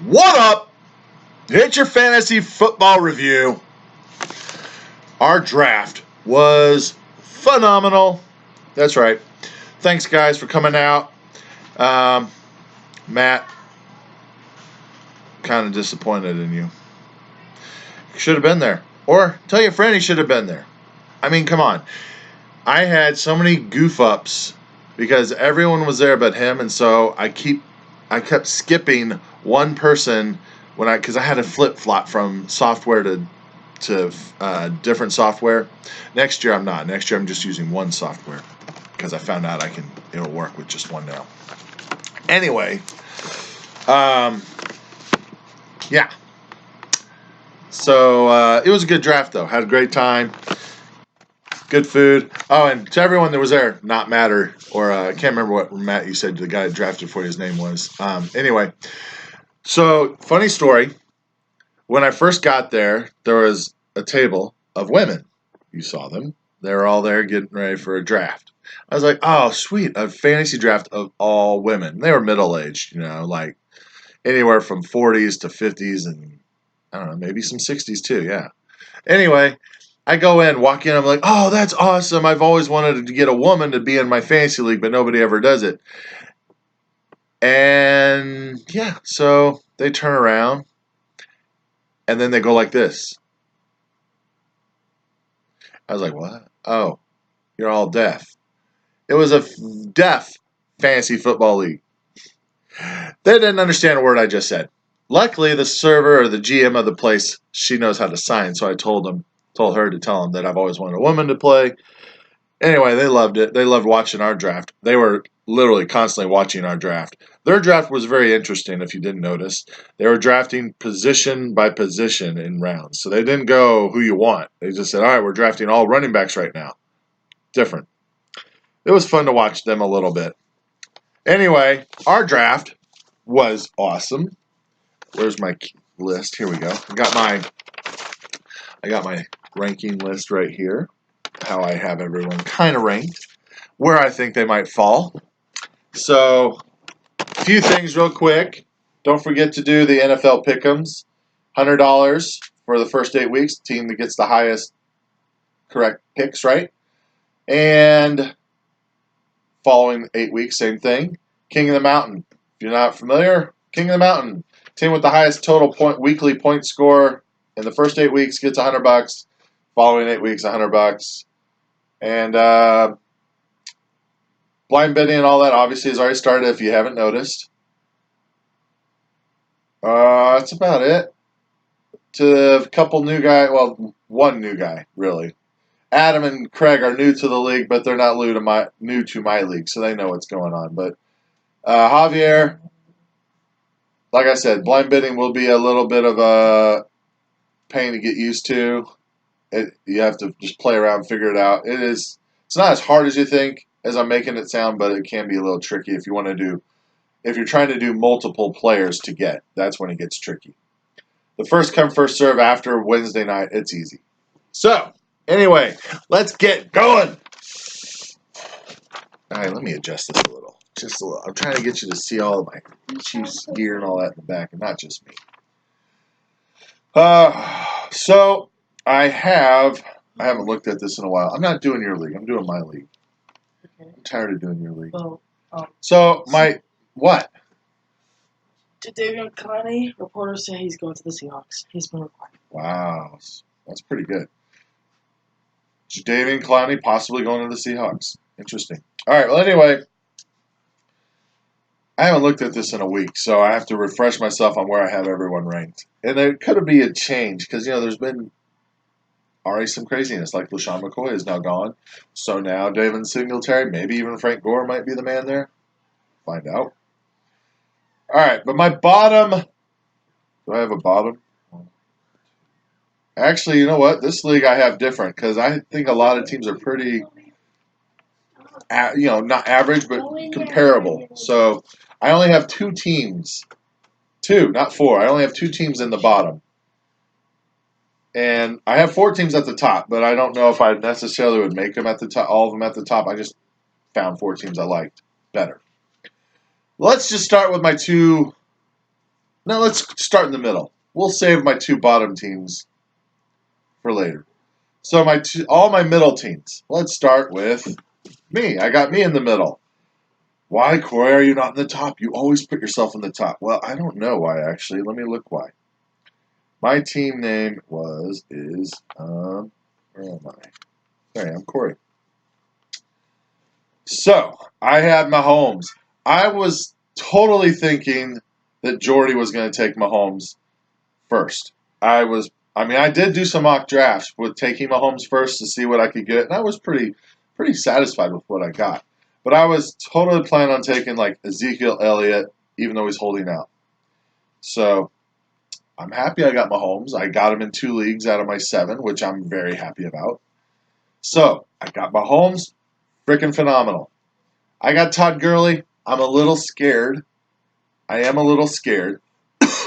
What up? It's your fantasy football review. Our draft was phenomenal. That's right. Thanks, guys, for coming out. Matt, kind of disappointed in you. You should have been there. Or tell your friend he should have been there. I mean, come on. I had so many goof ups because everyone was there but him, and so I kept skipping one person because I had to flip flop from software to different software. Next year I'm not. Next year I'm just using one software because I found out it'll work with just one now. Anyway, yeah. So it was a good draft though. Had a great time. Good food. Oh, and to everyone that was there, not Matter, or I can't remember what Matt you said the guy that drafted for you, his name was. Anyway, so funny story. When I first got there was a table of women. You saw them. They were all there getting ready for a draft. I was like, oh, sweet, a fantasy draft of all women. They were middle-aged, like anywhere from 40s to 50s and, I don't know, maybe some 60s too, yeah. Anyway, I go in, walk in, I'm like, oh, that's awesome. I've always wanted to get a woman to be in my fantasy league, but nobody ever does it. And, yeah, so they turn around, and then they go like this. I was like, what? Oh, you're all deaf. It was a deaf fantasy football league. They didn't understand a word I just said. Luckily, the server or the GM of the place, she knows how to sign, so I told her to tell them that I've always wanted a woman to play. Anyway, they loved it. They loved watching our draft. They were literally constantly watching our draft. Their draft was very interesting, if you didn't notice. They were drafting position by position in rounds. So they didn't go who you want. They just said, all right, we're drafting all running backs right now. Different. It was fun to watch them a little bit. Anyway, our draft was awesome. Where's my list? Here we go. I got my ranking list right here. How I have everyone kind of ranked. Where I think they might fall. So, a few things real quick. Don't forget to do the NFL Pick'ems. $100 for the first 8 weeks. The team that gets the highest correct picks, right? And following 8 weeks, same thing. King of the Mountain. If you're not familiar, King of the Mountain. Team with the highest total weekly point score in the first 8 weeks gets $100. Following 8 weeks, $100. And blind bidding and all that obviously has already started if you haven't noticed. That's about it. To a couple new guys, well, one new guy, really. Adam and Craig are new to the league, but they're not new to my league, so they know what's going on. But Javier, like I said, blind bidding will be a little bit of a pain to get used to. You have to just play around, figure it out. It's not as hard as you think, as I'm making it sound, but it can be a little tricky if you're trying to do multiple players to get. That's when it gets tricky. The first come, first serve after Wednesday night, it's easy. So, anyway, let's get going. All right, let me adjust this a little. Just a little. I'm trying to get you to see all of my Chiefs gear and all that in the back, and not just me. So I haven't looked at this in a while. I'm not doing your league. I'm doing my league. Okay. I'm tired of doing your league. So what? David Connie, reporters say he's going to the Seahawks. He's been required. Wow, that's pretty good. Jadeveon Clowney possibly going to the Seahawks. Interesting. All right, well, anyway, I haven't looked at this in a week, so I have to refresh myself on where I have everyone ranked. And there could be a change because, there's been already some craziness, like LaShawn McCoy is now gone. So now David Singletary, maybe even Frank Gore might be the man there. Find out. All right, but my bottom, do I have a bottom? Actually, you know what? This league I have different because I think a lot of teams are pretty, not average, but comparable. So I only have 2 teams. 2, not 4. I only have 2 teams in the bottom. And I have 4 teams at the top, but I don't know if I necessarily would make them at the top, all of them at the top. I just found 4 teams I liked better. Let's just start with my 2 Now let's start in the middle. We'll save my two bottom teams for later. So all my middle teams. Let's start with me. I got me in the middle. Why, Corey, are you not in the top? You always put yourself in the top. Well, I don't know why, actually. Let me look why. My team name where am I? There I am, Corey. So, I had Mahomes. I was totally thinking that Jordy was going to take Mahomes first. I did do some mock drafts with taking Mahomes first to see what I could get, and I was pretty satisfied with what I got. But I was totally planning on taking like Ezekiel Elliott, even though he's holding out. So I'm happy I got Mahomes. I got him in 2 leagues out of my 7, which I'm very happy about. So I got Mahomes, freaking phenomenal. I got Todd Gurley. I'm a little scared. I am a little scared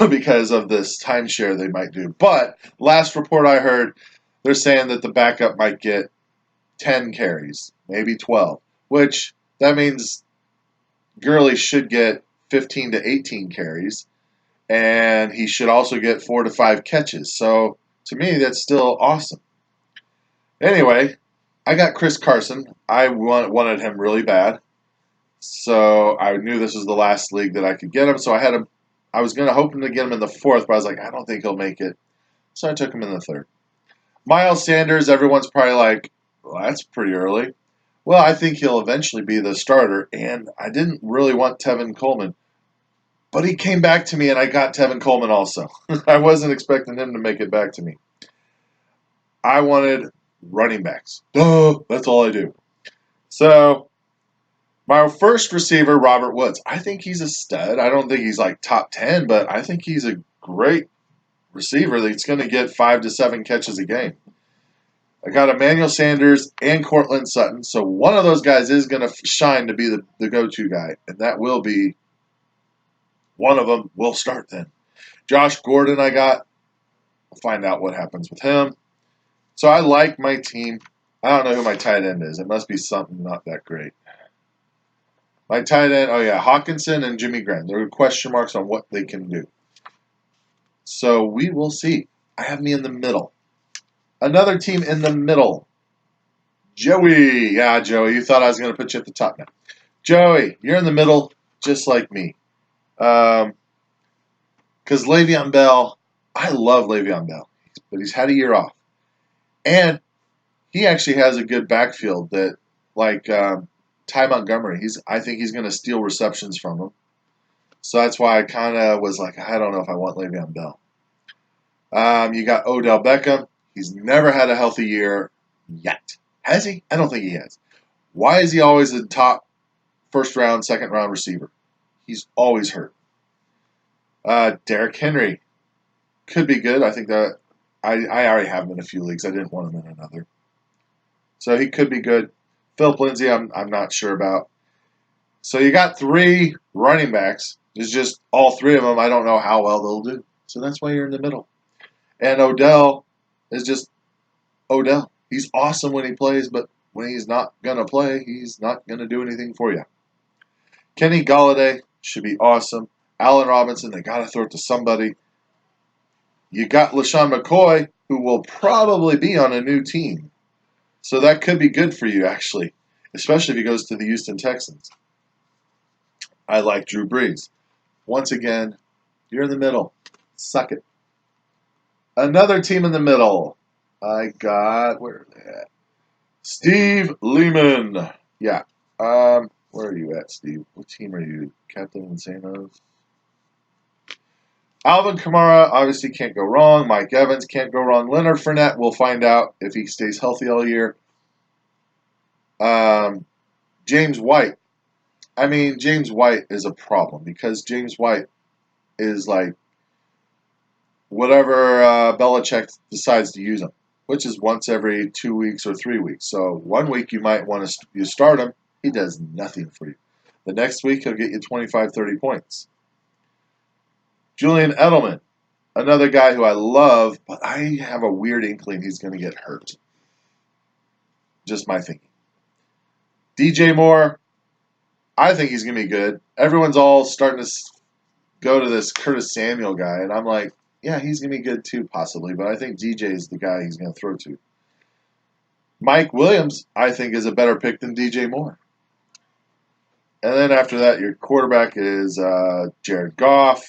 because of this timeshare they might do. But last report I heard, they're saying that the backup might get 10 carries, maybe 12, which that means Gurley should get 15 to 18 carries, and he should also get 4 to 5 catches. So to me, that's still awesome. Anyway, I got Chris Carson. I wanted him really bad. So I knew this was the last league that I could get him. So I was going to hope to get him in the 4th, but I was like, I don't think he'll make it. So I took him in the 3rd. Miles Sanders, everyone's probably like, well, that's pretty early. Well, I think he'll eventually be the starter, and I didn't really want Tevin Coleman. But he came back to me, and I got Tevin Coleman also. I wasn't expecting him to make it back to me. I wanted running backs. Duh, that's all I do. So my first receiver, Robert Woods. I think he's a stud. I don't think he's like top 10, but I think he's a great receiver that's going to get 5 to 7 catches a game. I got Emmanuel Sanders and Cortland Sutton, so one of those guys is going to shine to be the go-to guy, and that will be one of them. Will start then. Josh Gordon, I got. We'll find out what happens with him. So I like my team. I don't know who my tight end is. It must be something not that great. My tight end, oh yeah, Hawkinson and Jimmy Graham. There are question marks on what they can do. So we will see. I have me in the middle. Another team in the middle. Joey. Yeah, Joey, you thought I was going to put you at the top now. Joey, you're in the middle just like me. Because Le'Veon Bell, I love Le'Veon Bell, but he's had a year off. And he actually has a good backfield that, like Ty Montgomery, I think he's going to steal receptions from him. So that's why I kind of was like, I don't know if I want Le'Veon Bell. You got Odell Beckham. He's never had a healthy year yet. Has he? I don't think he has. Why is he always a top first round, second round receiver? He's always hurt. Derrick Henry could be good. I think that I already have him in a few leagues. I didn't want him in another. So he could be good. Philip Lindsay, I'm not sure about. So you got 3 running backs. It's just all 3 of them. I don't know how well they'll do. So that's why you're in the middle. And Odell is just Odell. He's awesome when he plays, but when he's not going to play, he's not going to do anything for you. Kenny Golladay should be awesome. Allen Robinson, they got to throw it to somebody. You got LaShawn McCoy, who will probably be on a new team. So that could be good for you, actually, especially if he goes to the Houston Texans. I like Drew Brees. Once again, you're in the middle. Suck it. Another team in the middle. I got, where are they at? Steve Lehman. Yeah. Where are you at, Steve? What team are you? Captain Insanos? Alvin Kamara obviously can't go wrong. Mike Evans can't go wrong. Leonard Fournette, we'll find out if he stays healthy all year. James White. I mean, James White is a problem because James White is like whatever Belichick decides to use him, which is once every 2 weeks or 3 weeks. So 1 week you might want to start him. He does nothing for you. The next week he'll get you 25, 30 points. Julian Edelman, another guy who I love, but I have a weird inkling he's going to get hurt. Just my thinking. DJ Moore, I think he's going to be good. Everyone's all starting to go to this Curtis Samuel guy, and I'm like, yeah, he's going to be good too, possibly, but I think DJ is the guy he's going to throw to. Mike Williams, I think, is a better pick than DJ Moore. And then after that, your quarterback is Jared Goff.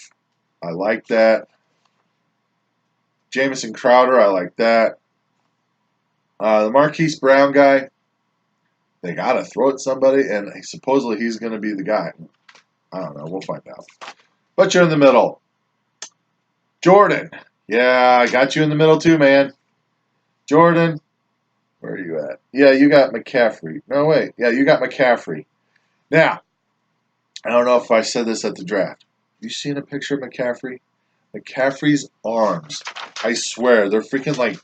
I like that. Jamison Crowder, I like that. The Marquise Brown guy, they got to throw it to somebody, and supposedly he's going to be the guy. I don't know. We'll find out. But you're in the middle. Jordan. Yeah, I got you in the middle too, man. Jordan, where are you at? Yeah, you got McCaffrey. No, wait. Yeah, you got McCaffrey. Now, I don't know if I said this at the draft. You seen a picture of McCaffrey? McCaffrey's arms, I swear, they're freaking like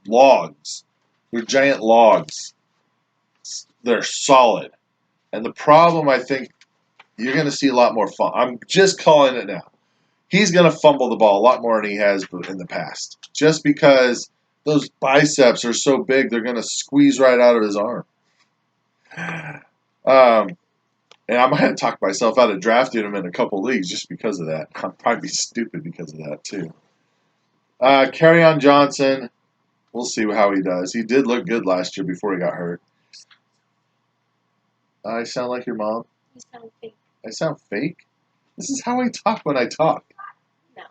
logs. They're giant logs. They're solid. And the problem, I think, you're going to see a lot more fun. I'm just calling it now. He's going to fumble the ball a lot more than he has in the past. Just because those biceps are so big, they're going to squeeze right out of his arm. And I might have talked myself out of drafting him in a couple leagues just because of that. I'd probably be stupid because of that, too. Kerryon Johnson, we'll see how he does. He did look good last year before he got hurt. I sound like your mom? You sound fake. I sound fake? This is how I talk when I talk. No.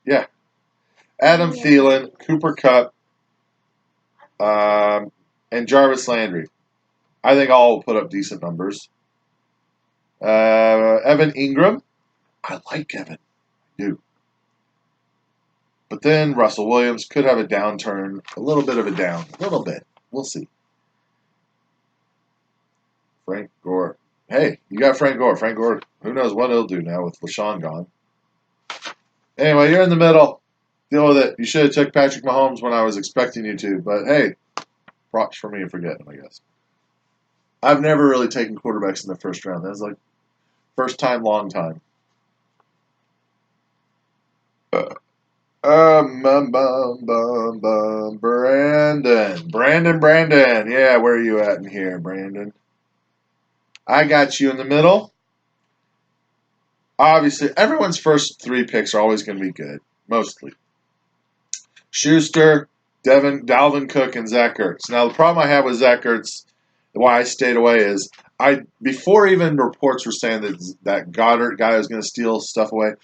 Yeah. Adam Thielen, Cooper Kupp, and Jarvis Landry. I think all will put up decent numbers. Evan Ingram. I like Evan. I do. But then Russell Williams could have a downturn. A little bit of a down. A little bit. We'll see. Frank Gore. Hey, you got Frank Gore. Frank Gore, who knows what he'll do now with LaShawn gone. Anyway, you're in the middle. Deal with it. You should have took Patrick Mahomes when I was expecting you to. But hey, props for me for getting him, I guess. I've never really taken quarterbacks in the first round. That's like first time, long time. Brandon. Yeah, where are you at in here, Brandon? I got you in the middle. Obviously, everyone's first three picks are always going to be good, mostly. Schuster, Dalvin Cook, and Zach Ertz. Now, the problem I have with Zach Ertz, why I stayed away is before even reports were saying that Goddard guy was going to steal stuff away,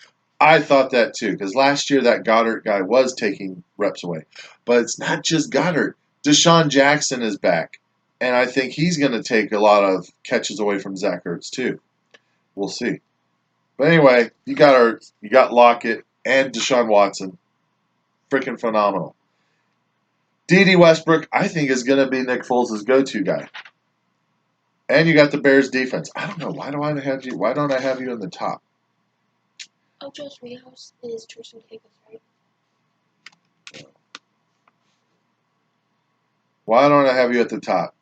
I thought that too, because last year that Goddard guy was taking reps away. But it's not just Goddard. Deshaun Jackson is back, and I think he's going to take a lot of catches away from Zach Ertz too. We'll see. But anyway, you got Ertz, you got Lockett, and Deshaun Watson. Freaking phenomenal. D.D. Westbrook, I think, is going to be Nick Foles' go-to guy. And you got the Bears defense. I don't know. Why don't I have you in the top? Oh, Josh Rios is Tristan Higgins, right? Why don't I have you at the top?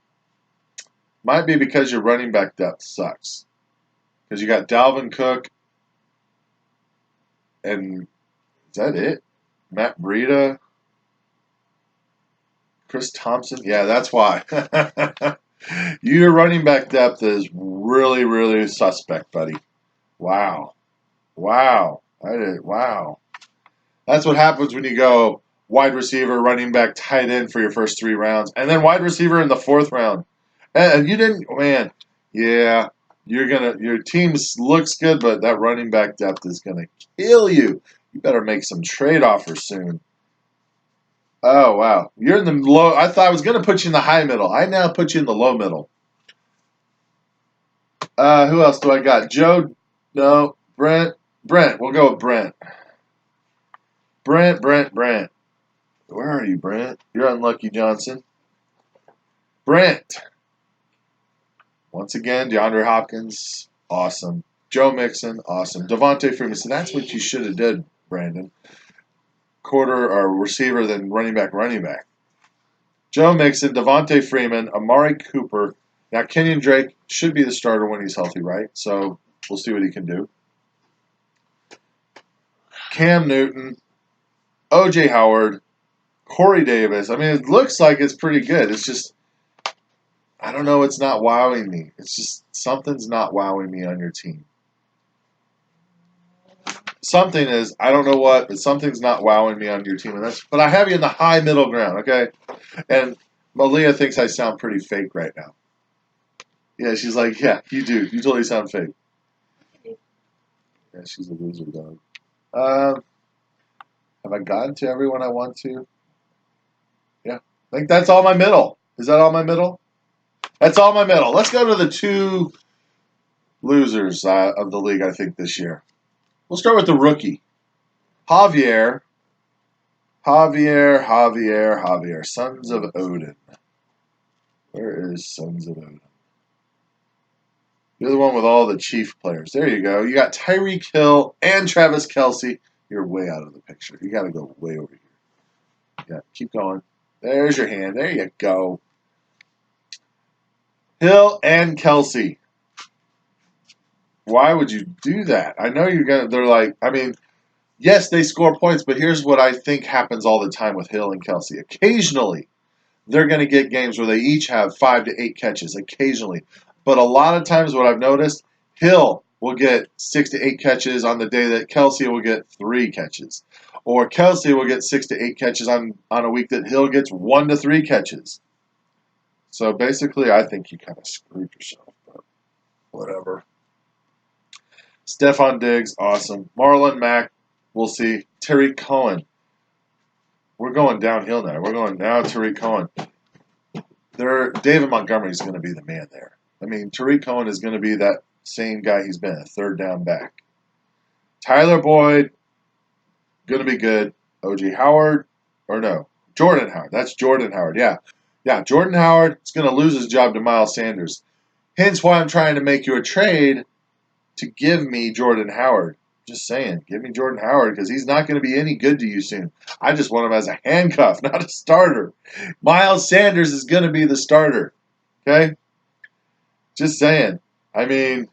Might be because your running back depth sucks. Because you got Dalvin Cook, and is that it? Matt Breida, Chris Thompson. Yeah, that's why. Your running back depth is really, really suspect, buddy. Wow. That's what happens when you go wide receiver, running back, tight end for your first 3 rounds, and then wide receiver in the 4th round. And you didn't, man. Yeah, your team looks good, but that running back depth is gonna kill you. You better make some trade offers soon. Oh wow, you're in the low. I thought I was gonna put you in the high middle. I now put you in the low middle. Who else do I got? Joe? No, Brent. We'll go with Brent. Brent. Where are you, Brent? You're unlucky, Johnson. Brent. Once again, DeAndre Hopkins, awesome. Joe Mixon, awesome. Devontae Freeman. So that's what you should have did, Brandon. Quarter or receiver, then running back. Joe Mixon, Devontae Freeman, Amari Cooper. Now, Kenyon Drake should be the starter when he's healthy, right? So we'll see what he can do. Cam Newton, O.J. Howard, Corey Davis. I mean, it looks like it's pretty good. It's just, I don't know, it's not wowing me. It's just, something's not wowing me on your team. something is, I don't know what, but something's not wowing me on your team. But I have you in the high middle ground, okay? And Malia thinks I sound pretty fake right now. Yeah, she's like, yeah, you do. You totally sound fake. Yeah, she's a loser dog. Have I gotten to everyone I want to? Yeah. I think that's all my middle. Is that all my middle? That's all my middle. Let's go to the two losers of the league, I think, this year. We'll start with the rookie. Javier. Sons of Odin. Where is Sons of Odin? You're the one with all the Chief players. There you go. You got Tyreek Hill and Travis Kelce. You're way out of the picture. You got to go way over here. Yeah, keep going. There's your hand. There you go. Hill and Kelce. Why would you do that? I know you're gonna. They're like. I mean, yes, they score points, but here's what I think happens all the time with Hill and Kelce. Occasionally, they're going to get games where they each have 5 to 8 catches. Occasionally, but a lot of times, what I've noticed, Hill will get 6 to 8 catches on the day that Kelce will get 3 catches, or Kelce will get 6 to 8 catches on a week that Hill gets 1 to 3 catches. So basically, I think you kind of screwed yourself. But whatever. Stephon Diggs, awesome. Marlon Mack, we'll see. Tariq Cohen. We're going downhill now. We're going now. Tariq Cohen. David Montgomery is going to be the man there. I mean, Tariq Cohen is going to be that same guy he's been, a third down back. Tyler Boyd, going to be good. O.J. Howard, or no, Jordan Howard. That's Jordan Howard. Yeah. Jordan Howard is going to lose his job to Miles Sanders. Hence why I'm trying to make you a trade to give me Jordan Howard. Just saying, give me Jordan Howard because he's not going to be any good to you soon. I just want him as a handcuff, not a starter. Miles Sanders is going to be the starter. Okay? Just saying. I mean,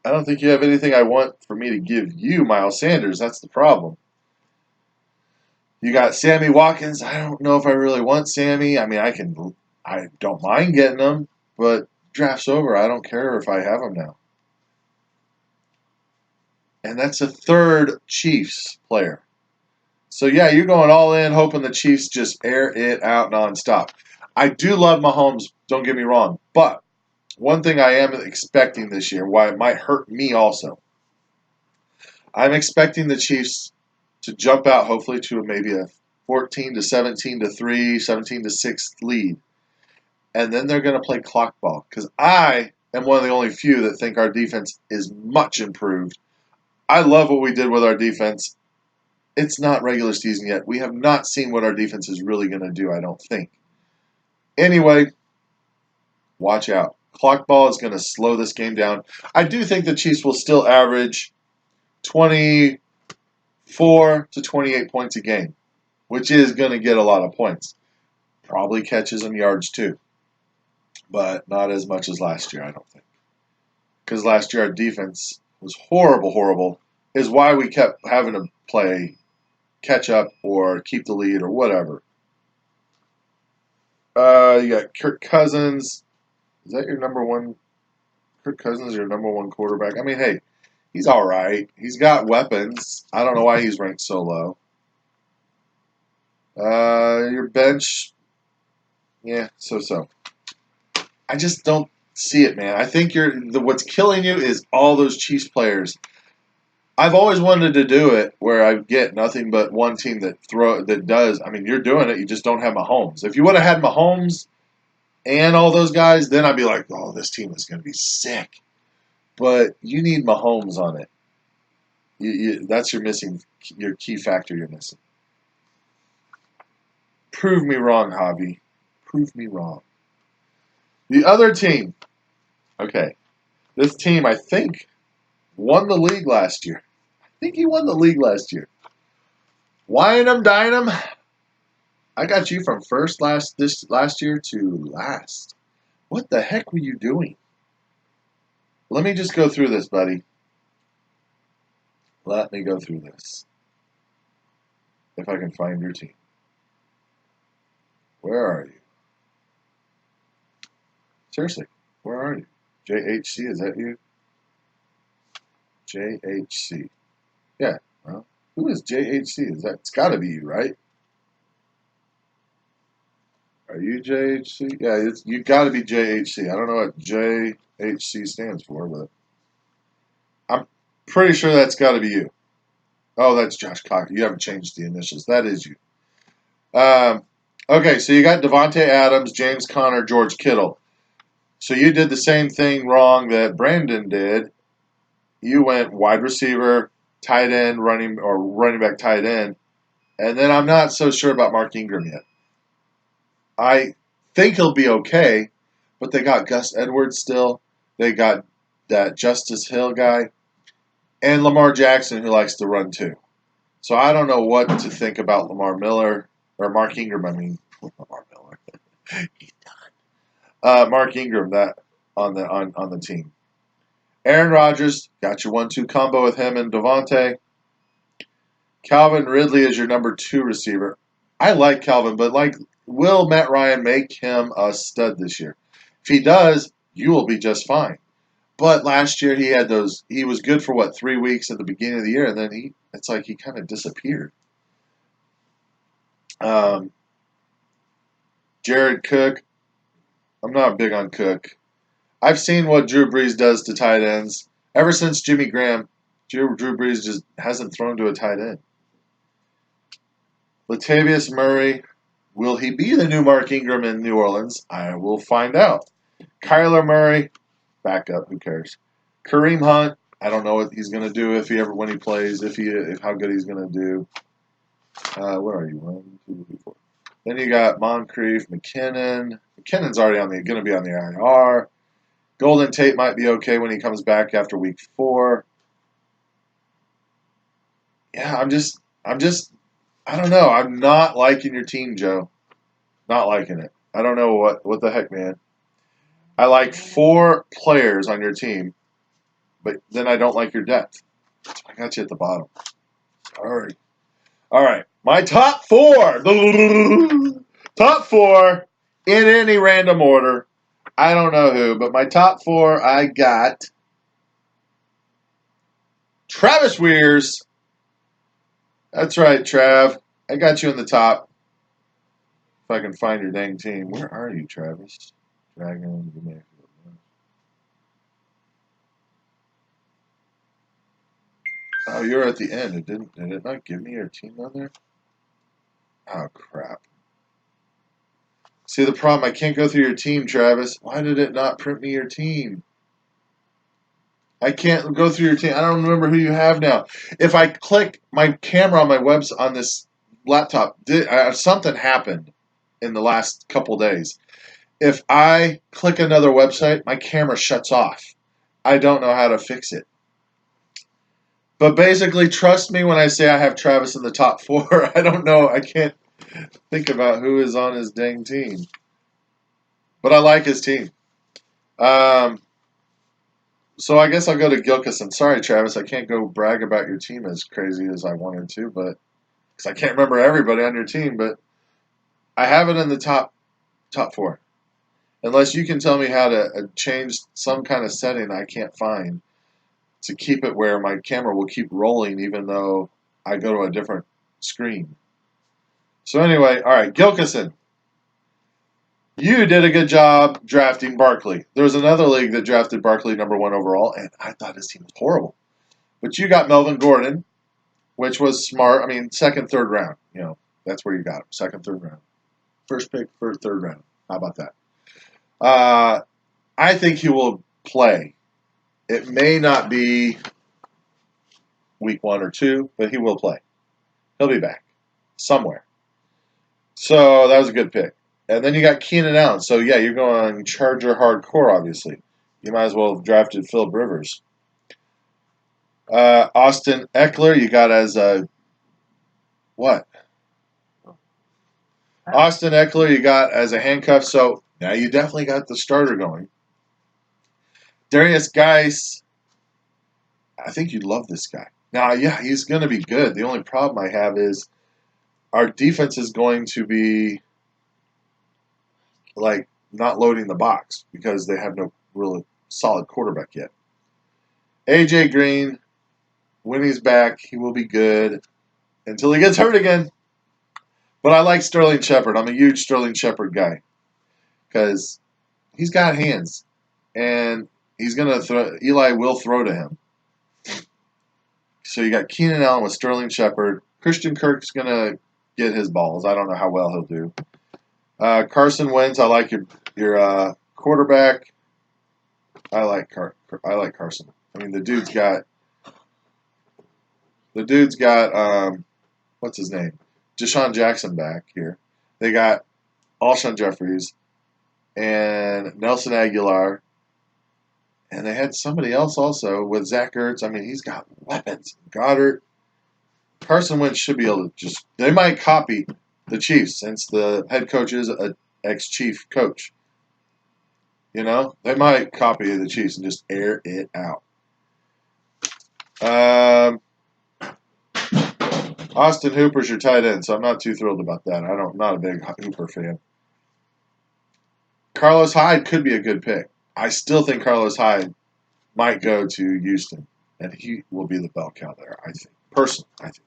I don't think you have anything I want for me to give you, Miles Sanders. That's the problem. You got Sammy Watkins. I don't know if I really want Sammy. I mean, I don't mind getting him, but draft's over. I don't care if I have him now. And that's a third Chiefs player. So, yeah, you're going all in, hoping the Chiefs just air it out nonstop. I do love Mahomes, don't get me wrong. But one thing I am expecting this year, why it might hurt me also, I'm expecting the Chiefs to jump out, hopefully, to maybe a 14 to 17 to 3, 17 to 6 lead. And then they're going to play clock ball. Because I am one of the only few that think our defense is much improved. I love what we did with our defense. It's not regular season yet. We have not seen what our defense is really going to do, I don't think. Anyway, watch out. Clock ball is going to slow this game down. I do think the Chiefs will still average 24 to 28 points a game, which is going to get a lot of points. Probably catches and yards too, but not as much as last year, I don't think. Because last year our defense was horrible, is why we kept having to play catch up or keep the lead or whatever. You got Kirk Cousins. Is that your number one? Kirk Cousins is your number one quarterback. I mean, hey, he's all right. He's got weapons. I don't know why he's ranked so low. Your bench, yeah, so. I just don't see it, man. I think what's killing you is all those Chiefs players. I've always wanted to do it where I get nothing but one team that does. I mean, you're doing it. You just don't have Mahomes. If you would have had Mahomes and all those guys, then I'd be like, oh, this team is going to be sick. But you need Mahomes on it. That's your key factor you're missing. Prove me wrong, Javi. Prove me wrong. The other team. Okay. This team, I think, won the league last year. I think he won the league last year. Wine 'em, dine 'em. I got you from first last year to last. What the heck were you doing? Let me just go through this, buddy. Let me go through this. If I can find your team. Where are you? Seriously, where are you? JHC, is that you? JHC. Yeah. Well, who is JHC? It's got to be you, right? Are you JHC? Yeah, you got to be JHC. I don't know what JHC stands for, but I'm pretty sure that's got to be you. Oh, that's Josh Cocker. You haven't changed the initials. That is you. Okay, so you got Devontae Adams, James Conner, George Kittle. So you did the same thing wrong that Brandon did. You went wide receiver, tight end, running back, tight end, and then I'm not so sure about Mark Ingram yet. I think he'll be okay, but they got Gus Edwards still. They got that Justice Hill guy, and Lamar Jackson who likes to run too. So I don't know what to think about Lamar Miller or Mark Ingram. I mean Lamar Miller. He's done. Mark Ingram that on the team. Aaron Rodgers got your 1-2 combo with him and Devontae. Calvin Ridley is your number 2 receiver. I like Calvin, but will Matt Ryan make him a stud this year? If he does, you will be just fine. But last year he was good for 3 weeks at the beginning of the year, and then it's like he kind of disappeared. Jared Cook, I'm not big on Cook. I've seen what Drew Brees does to tight ends. Ever since Jimmy Graham, Drew Brees just hasn't thrown to a tight end. Latavius Murray, will he be the new Mark Ingram in New Orleans? I will find out. Kyler Murray, backup, who cares? Kareem Hunt, I don't know what he's going to do when he plays, if how good he's going to do. Where are you? 1, 2, 3, 4. Then you got Moncrief, McKinnon. McKinnon's already going to be on the IR. Golden Tate might be okay when he comes back after week 4. Yeah, I'm just, I don't know. I'm not liking your team, Joe. Not liking it. I don't know what the heck, man. I like 4 players on your team, but then I don't like your depth. I got you at the bottom. Sorry. All right. My top 4. Top 4 in any random order. I don't know who, but my top 4, I got Travis Weirs. That's right, Trav. I got you in the top. If I can find your dang team. Where are you, Travis? Dragon. Oh, you're at the end. Did it not give me your team on there? Oh, crap. See the problem, I can't go through your team, Travis. Why did it not print me your team? I can't go through your team. I don't remember who you have now. If I click my camera on my on this laptop, something happened in the last couple days. If I click another website, my camera shuts off. I don't know how to fix it. But basically, trust me when I say I have Travis in the top 4. I don't know. I can't think about who is on his dang team. But I like his team. So I guess I'll go to Gilkison. Sorry, Travis, I can't go brag about your team as crazy as I wanted to, but because I can't remember everybody on your team, but I have it in the top 4. Unless you can tell me how to change some kind of setting I can't find to keep it where my camera will keep rolling even though I go to a different screen. So anyway, all right, Gilkison. You did a good job drafting Barkley. There was another league that drafted Barkley number 1 overall, and I thought his team was horrible. But you got Melvin Gordon, which was smart. I mean, second, third round. That's where you got him. Second, third round. First pick, third round. How about that? I think he will play. It may not be week 1 or 2, but he will play. He'll be back somewhere. So that was a good pick. And then you got Keenan Allen. So, yeah, you're going Charger hardcore, obviously. You might as well have drafted Philip Rivers. Austin Eckler, you got as a what? Austin Eckler, you got as a handcuff. So now you definitely got the starter going. Darius Geis, I think you'd love this guy. Now, yeah, he's going to be good. The only problem I have is our defense is going to be like not loading the box because they have no really solid quarterback yet. AJ Green, when he's back, he will be good until he gets hurt again. But I like Sterling Shepard. I'm a huge Sterling Shepard guy because he's got hands, and he's gonna throw. Eli will throw to him. So you got Keenan Allen with Sterling Shepard. Christian Kirk's gonna get his balls. I don't know how well he'll do. Carson Wentz. I like your quarterback. I like Carson. I mean, the dude's got what's his name? Deshaun Jackson back here. They got Alshon Jeffries and Nelson Aguilar. And they had somebody else also with Zach Ertz. I mean, he's got weapons. Goddard. Carson Wentz should be able to just. They might copy the Chiefs since the head coach is an ex-Chief coach. You know? They might copy the Chiefs and just air it out. Austin Hooper's your tight end, so I'm not too thrilled about that. I'm not a big Hooper fan. Carlos Hyde could be a good pick. I still think Carlos Hyde might go to Houston, and he will be the bell cow there, I think. Personally, I think.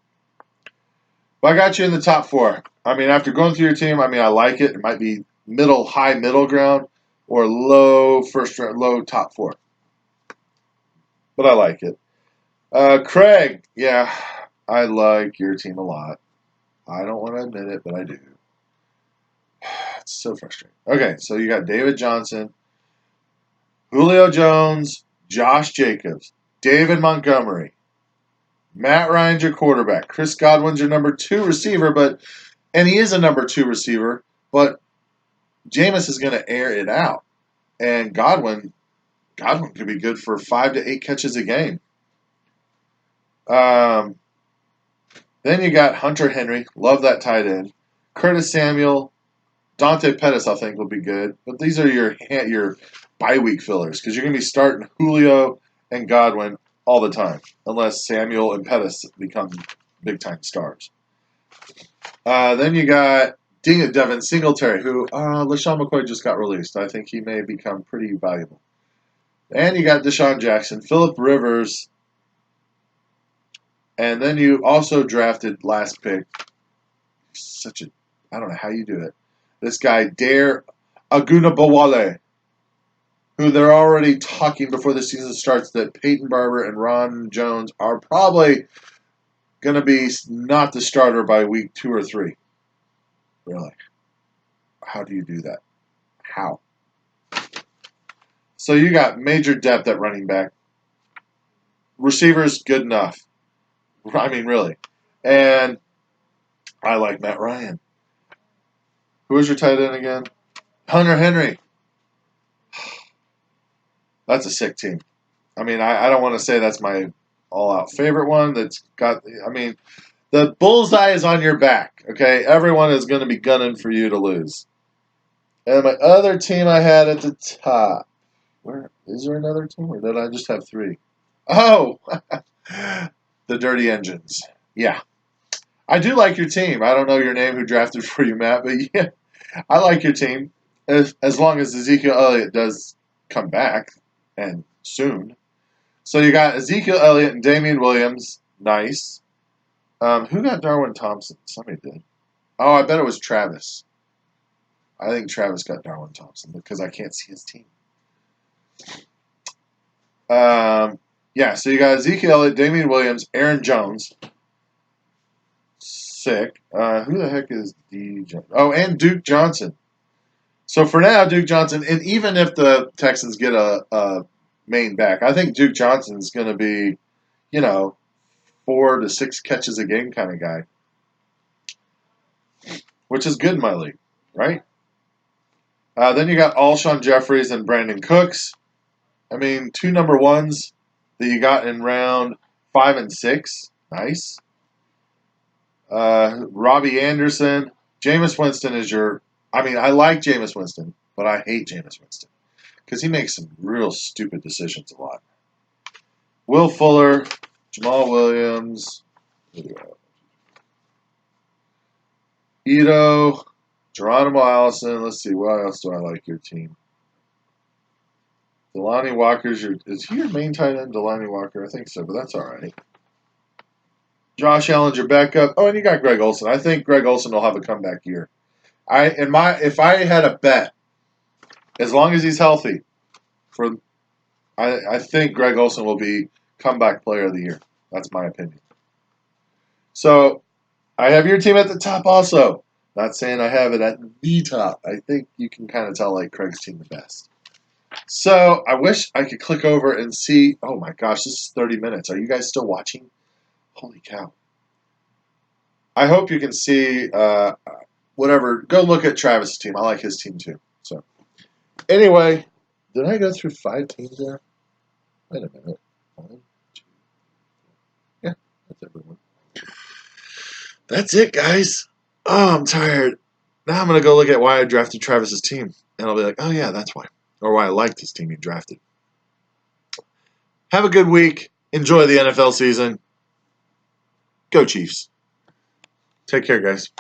But I got you in the top 4. I mean, after going through your team, I mean, I like it. It might be high middle ground, or low top 4. But I like it. Craig, yeah, I like your team a lot. I don't want to admit it, but I do. It's so frustrating. Okay, so you got David Johnson, Julio Jones, Josh Jacobs, David Montgomery, Matt Ryan's your quarterback. Chris Godwin's your number 2 receiver, and he is a number 2 receiver, but Jameis is going to air it out. And Godwin could be good for 5 to 8 catches a game. Then you got Hunter Henry. Love that tight end. Curtis Samuel. Dante Pettis, I think, will be good. But these are your bye week fillers because you're going to be starting Julio and Godwin all the time unless Samuel and Pettis become big-time stars. Then you got Devin Singletary, who LaShawn McCoy just got released. I think he may become pretty valuable. And you got Deshaun Jackson, Phillip Rivers, and then you also drafted last pick. I don't know how you do it. This guy, Dare Agunabawale, who they're already talking before the season starts that Peyton Barber and Ron Jones are probably going to be not the starter by week 2 or 3. Really? How do you do that? How? So you got major depth at running back. Receivers, good enough. I mean, really. And I like Matt Ryan. Who is your tight end again? Hunter Henry. That's a sick team. I mean, I don't want to say that's my all-out favorite one. The bullseye is on your back, okay? Everyone is going to be gunning for you to lose. And my other team I had at the top. Where is there another team, or did I just have 3? Oh, the Dirty Engines. Yeah. I do like your team. I don't know your name who drafted for you, Matt, but yeah, I like your team. As long as Ezekiel Elliott does come back, and soon. So you got Ezekiel Elliott and Damian Williams. Nice. Who got Darwin Thompson? Somebody did. Oh, I bet it was Travis. I think Travis got Darwin Thompson because I can't see his team. Yeah, so you got Ezekiel Elliott, Damian Williams, Aaron Jones. Sick. Who the heck is DJ? Oh, and Duke Johnson. So for now, Duke Johnson, and even if the Texans get a main back, I think Duke Johnson's going to be, 4 to 6 catches a game kind of guy, which is good in my league, right? Then you got Alshon Jeffries and Brandon Cooks. I mean, 2 number 1s that you got in round 5 and 6. Nice. Robbie Anderson. Jameis Winston is your... I mean, I like Jameis Winston, but I hate Jameis Winston because he makes some real stupid decisions a lot. Will Fuller, Jamal Williams, Ito, Geronimo Allison. Let's see, what else do I like your team? Delanie Walker's is he your main tight end, Delanie Walker? I think so, but that's all right. Josh Allen's your backup. Oh, and you got Greg Olsen. I think Greg Olsen will have a comeback year. If I had a bet, as long as he's healthy, I think Greg Olsen will be comeback player of the year. That's my opinion. So I have your team at the top also. Not saying I have it at the top. I think you can kind of tell like Craig's team the best. So I wish I could click over and see. Oh my gosh, this is 30 minutes. Are you guys still watching? Holy cow. I hope you can see whatever. Go look at Travis' team. I like his team too. So anyway, did I go through 5 teams there? Wait a minute. 1, 2. Yeah, that's everyone. That's it, guys. Oh, I'm tired. Now I'm going to go look at why I drafted Travis's team. And I'll be like, oh, yeah, that's why. Or why I liked his team he drafted. Have a good week. Enjoy the NFL season. Go Chiefs. Take care, guys.